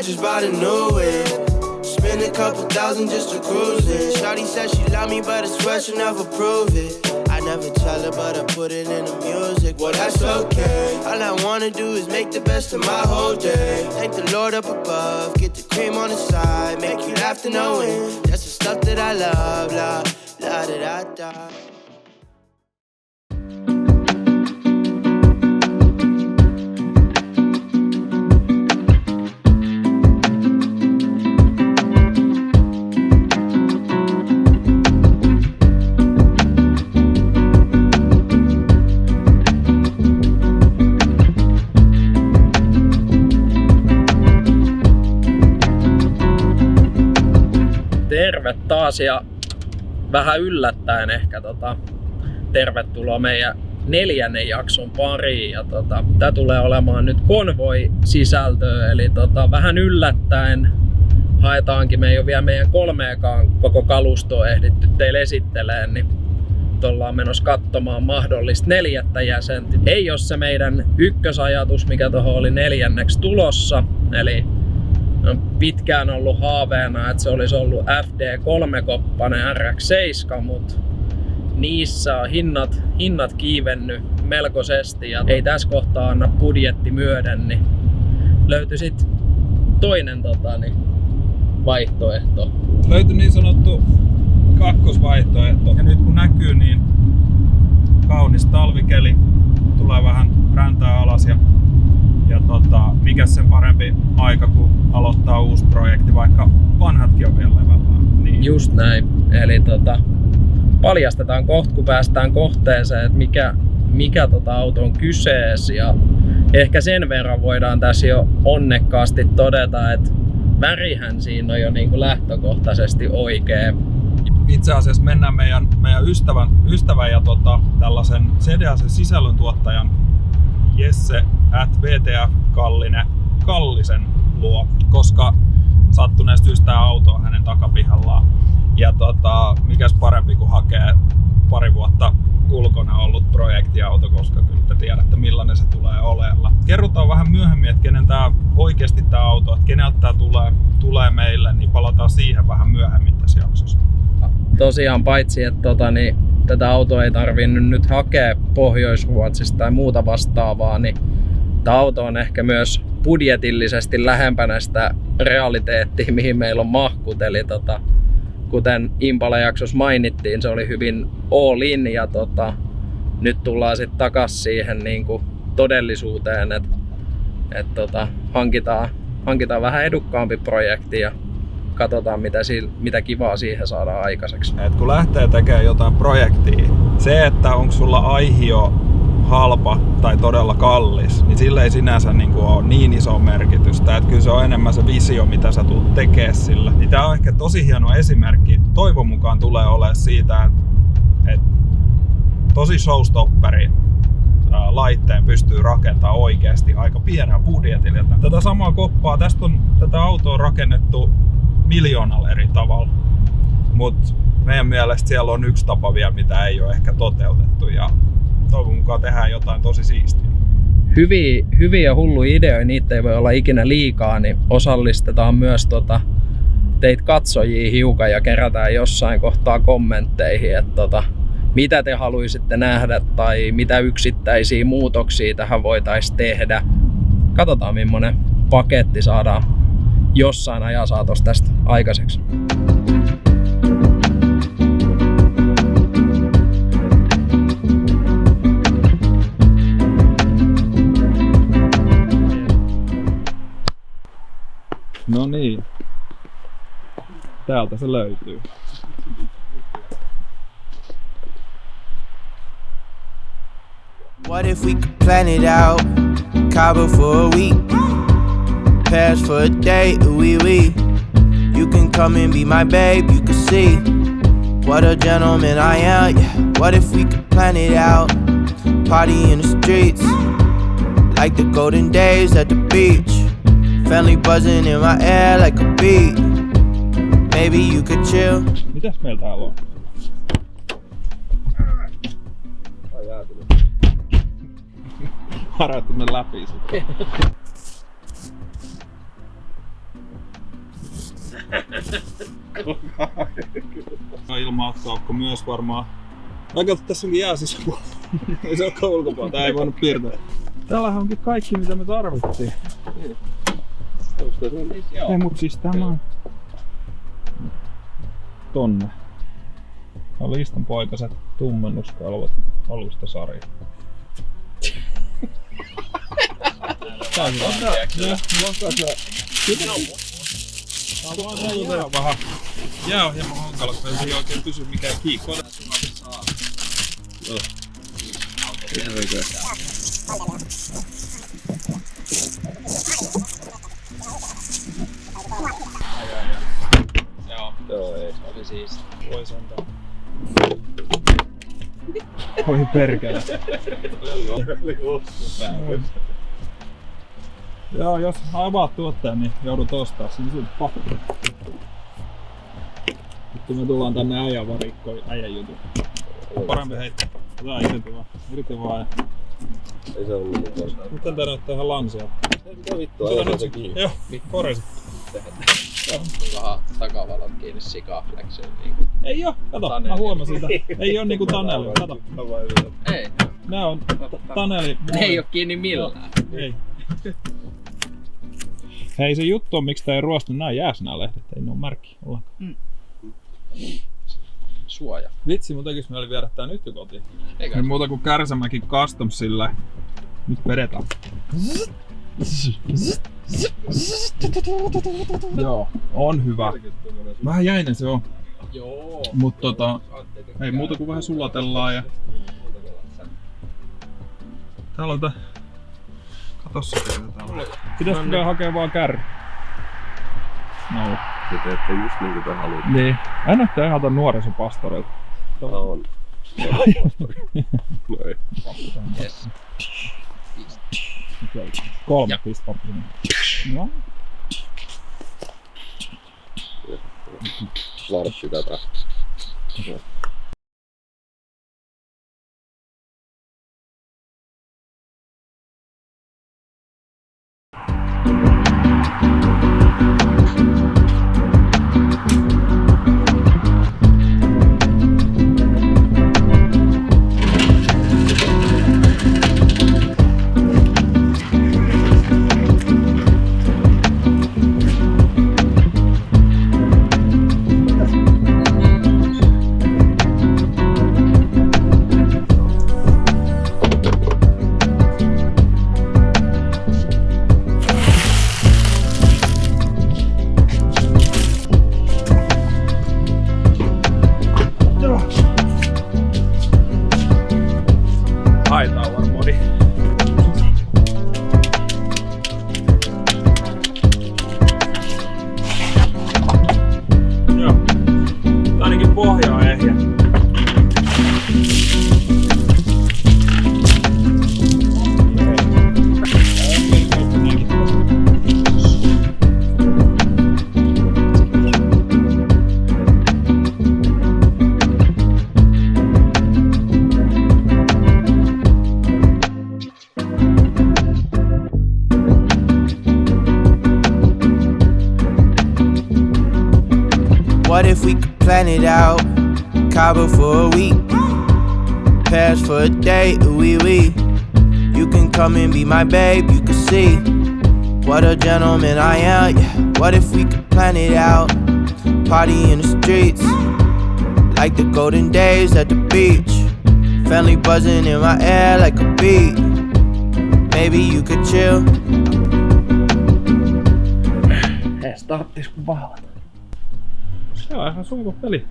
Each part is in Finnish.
just bought a new whip. Spend a couple thousand just to cruise it. Shawty said she love me, but I swear she'll never prove it. I never tell her, but I put it in the music. Well, that's okay. All I wanna do is make the best of my whole day. Thank the Lord up above, get the cream on the side, make you laugh to no end. That's the stuff that I love, la da da da. Terve taas ja vähän yllättäen ehkä tervetuloa meidän 4. jakson pariin. Ja tää tulee olemaan nyt konvoi-sisältöä, eli vähän yllättäen haetaankin. Me ei ole vielä meidän 3:kaan koko kalustoa ehditty teille esittelemään, niin ollaan menossa katsomaan mahdollista 4. jäsentä. Ei ole se meidän ykkösajatus, mikä tuohon oli 4. tulossa, eli on pitkään ollut haaveena, että se olisi ollut FD3-koppainen RX-7, mutta niissä on hinnat kiivennyt melkoisesti ja ei tässä kohtaa anna budjetti myöden, niin löytyi sit toinen vaihtoehto. Löytyi niin sanottu kakkosvaihtoehto ja nyt kun näkyy, niin kaunis talvikeli, tulee vähän räntää alas ja mikä sen parempi aika kun aloittaa uusi projekti, vaikka vanhatkin on vielä levällään. Niin. Just näin. Eli paljastetaan kohta kun päästään kohteeseen, että mikä auto on kyseessä, ja ehkä sen verran voidaan tässä jo onnekkaasti todeta, että värihän siinä on jo niin kuin lähtökohtaisesti oikea. Itse asiassa mennään meidän ystävän ja tällaisen CDACen sisällöntuottajan Jesse @VTF Kallisen luo, koska sattuneesta syystä tää auto on hänen takapihallaan. Ja mikäs parempi kuin hakee pari vuotta ulkona ollut projektiauto, koska kyllä te tiedätte millainen se tulee oleella. Kerrotaan vähän myöhemmin, että kenen tää oikeasti tää auto, että keneltä tää tulee meille, niin palataan siihen vähän myöhemmin tässä jaksossa. Tosiaan paitsi, että tätä autoa ei tarvinnut nyt hakea Pohjois-Ruotsista tai muuta vastaavaa, niin tämä auto on ehkä myös budjetillisesti lähempänä sitä realiteettia, mihin meillä on mahkut. Eli kuten Impala-jaksossa mainittiin, se oli hyvin all in, ja nyt tullaan sitten takaisin siihen niin kuin todellisuuteen, että hankitaan vähän edukkaampi projekti ja katsotaan mitä kivaa siihen saadaan aikaiseksi. Et kun lähtee tekemään jotain projektia, se että onko sulla aihio halpa tai todella kallis, niin sillä ei sinänsä ole niin iso merkitystä. Et kyllä se on enemmän se visio, mitä sä tulet tekemään sillä. Niin tää on ehkä tosi hieno esimerkki. Toivon mukaan tulee olemaan siitä, että tosi showstopperi laitteen pystyy rakentamaan oikeasti aika pienellä budjetilla. Tätä samaa koppaa, tätä autoa on rakennettu miljoonalla eri tavalla, mutta meidän mielestä siellä on yksi tapa vielä, mitä ei ole ehkä toteutettu, ja toivon mukaan tehdään jotain tosi siistiä. Hyviä ja hulluja ideoita, niitä ei voi olla ikinä liikaa, niin osallistetaan myös teitä katsojia hiukan ja kerätään jossain kohtaa kommentteihin, että mitä te haluaisitte nähdä tai mitä yksittäisiä muutoksia tähän voitaisiin tehdä. Katsotaan millainen paketti saadaan jossain ajan saatossa tästä aikaiseksi. No niin, täältä se löytyy. What if we could plan it out? Cabo for a week, Paris for a day, oui. You can come and be my babe, you can see what a gentleman I am, yeah. What if we could plan it out? Party in the streets, like the golden days at the beach. Family buzzing in my air like a beat. Maybe you could chill. Mitäs meillä täällä on? Harjoittimme läpi sitä. Ilma-aukko myös varmaan. Ai kato, tässä onkin jää sisäpuolella. Ei se olekaan ulkopuolella. Tää ei voinut piirtää. Täällähän onkin kaikki mitä me tarvittiin. Ei mut siis tämä on tonne. On Listan poikaset tummennuskalvot alustasarja. Tää on hyvä. Tää on vähän jääohjelma hankala, kun ei oikein pysy mikään kiikko. Joo, ei. Oli siisti. Voi sentään. Oi perkele. Joo, jos avaat tuotteen, niin joudut ostaa sen sun pakko. Nyt me tullaan tänne äijän varikkoon, äijän jutun. Parempi heittää. Otetaan irti vaan. Ei se ollut niin koskaan. Nyt tää näyttää ihan lansia. Mitä vittua, ajan se kiinni. Joo, korjasi. Vähän takavalot kiinni sikaflexille niinku. Ei oo, kato, mä huomasin sitä. Ei oo niinku Taneli, kato. Ei. Nää on Taneli. Ne ei oo kiinni millään. Ei. Hei, se juttu on, miksi tää ei ruostu, nää jääs nää lehdet, ei ne oo märkkiä ollenkaan. Suoja. Vitsi, mun tekis mieli viedä tää nyt jo kotiin. Eikä. Ei muuta kuin Kärsämäki Customsille. Nyt vedetään. Joo, on hyvä. Vähän jäinen se on. Joo. Mut ei muuta kuin vähän sulatellaan ja... Täällä on Katos se täällä. Pitäisikö hakea vaan kärry? No. Te teette just niinku te haluatte. Niin. Ai näyttää ihan tän nuorisopastorilta. On. No ei. Yes. 3 pistaa. No. Varssi tätä. Haetaan varmaan. Joo. Tää ainakin pohja on ehjä. What if we could plan it out? Cabo for a week, Paris for a day, ooh wee. You can come and be my babe, you can see what a gentleman I am. Yeah. What if we could plan it out? Party in the streets, like the golden days at the beach. Family buzzing in my air like a beat. Maybe you could chill. Starttis kun vahvat. Joo, ihan sunko peli.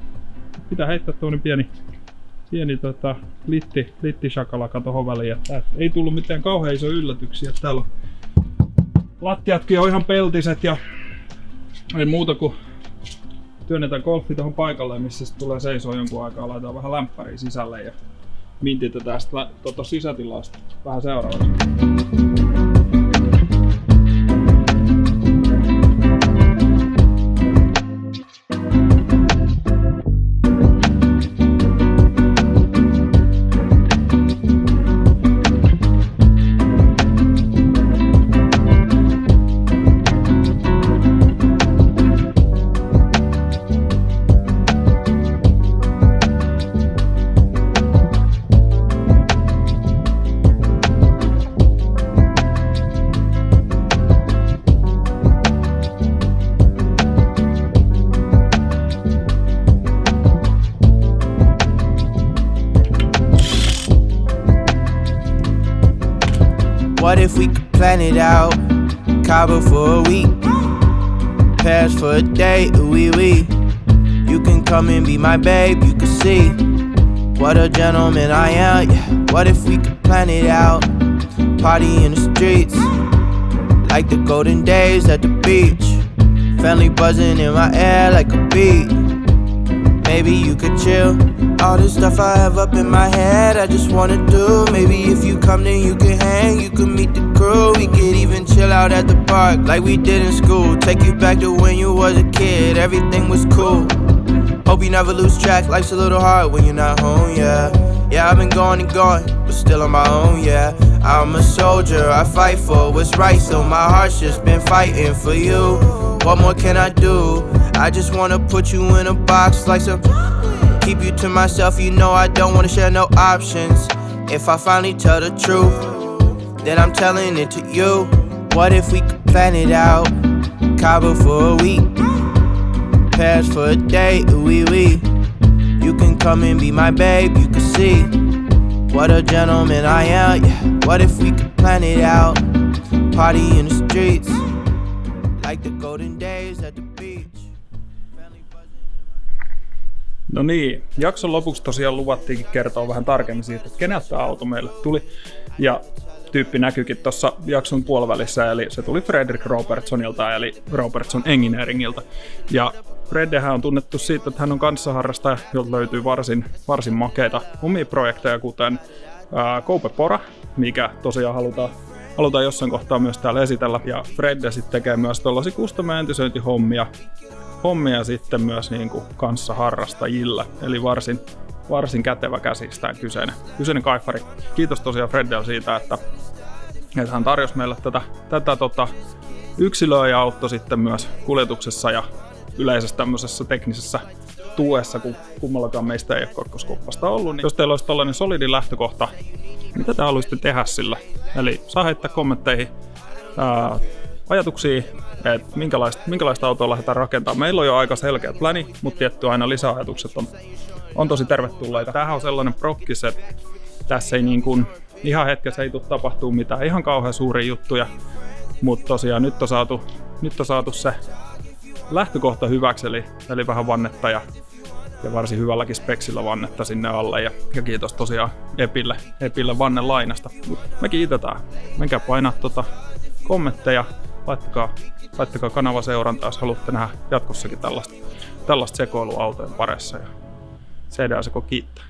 Pitää heittää tuonne pieni littishakalaka tohon väliin. Ei tullut mitään kauhean iso yllätyksiä. Täällä on lattiatkin on ihan peltiset ja ei muuta kuin työnnetään golfi tohon paikalle, missä se tulee seisoo jonkun aikaa. Laitetaan vähän lämpäriä sisälle ja mintitetään sitä sisätilasta vähän seuraavaksi. What if we could plan it out? Cabo for a week, Paris for a day, ooh wee. You can come and be my babe, you can see what a gentleman I am, yeah. What if we could plan it out? Party in the streets, like the golden days at the beach. Family buzzing in my air like a beat. Maybe you could chill. All this stuff I have up in my head, I just wanna do. Maybe if you come then you can hang, you can meet the crew. We could even chill out at the park like we did in school. Take you back to when you was a kid, everything was cool. Hope you never lose track, life's a little hard when you're not home, yeah. Yeah, I've been going and going, but still on my own, yeah. I'm a soldier, I fight for what's right, so my heart's just been fighting for you. What more can I do? I just wanna put you in a box like some. Keep you to myself, you know I don't wanna share no options. If I finally tell the truth, then I'm telling it to you. What if we could plan it out? Cabo for a week, Paris for a day, ooh wee. You can come and be my babe, you can see what a gentleman I am, yeah. What if we could plan it out? Party in the streets, like the golden days at the beach. No niin, jakson lopuksi tosiaan luvattiinkin kertoa vähän tarkemmin siitä, että keneltä tämä auto meille tuli. Ja tyyppi näkyykin tuossa jakson puolivälissä, eli se tuli Fredrik Robertsonilta, eli Robertson Engineeringilta. Ja Freddehän on tunnettu siitä, että hän on kanssaharrastaja, jolta löytyy varsin makeita omia projekteja, kuten Coupe Pora, mikä tosiaan halutaan jossain kohtaa myös täällä esitellä. Ja Fredde sitten tekee myös tollaisia custom-entisöintihommia sitten myös niin kuin kanssaharrastajille, eli varsin kätevä käsistään kyseinen kaifari. Kiitos tosiaan Freddelle siitä, että hän tarjosi meille tätä yksilöä ja auttoi sitten myös kuljetuksessa ja yleisessä tämmöisessä teknisessä tuessa, kun kummallakaan meistä ei ole kakkoskoppasta ollut. Niin jos teillä olisi tällainen solidi lähtökohta, mitä te haluaisitte tehdä sillä? Eli saa heittää kommentteihin ajatuksia, että minkälaista autoa lähdetään rakentamaan. Meillä on jo aika selkeä pläni, mutta tietty aina lisäajatukset on tosi tervetulleita. Tämähän on sellainen prokkis, että tässä ei niin kuin ihan hetkessä ei tule tapahtuu mitään ihan kauhean suuria juttuja, mutta tosiaan nyt on saatu se lähtökohta hyväksi, eli vähän vannetta ja varsin hyvälläkin speksillä vannetta sinne alle. Ja kiitos tosiaan Epille vannen lainasta. Me kiitetään. Menkää painaa kommentteja, laittakaa kanava seurantaa, jos haluatte nähdä jatkossakin tällaista sekoilua autojen parissa. Ja CDA-seko kiittää.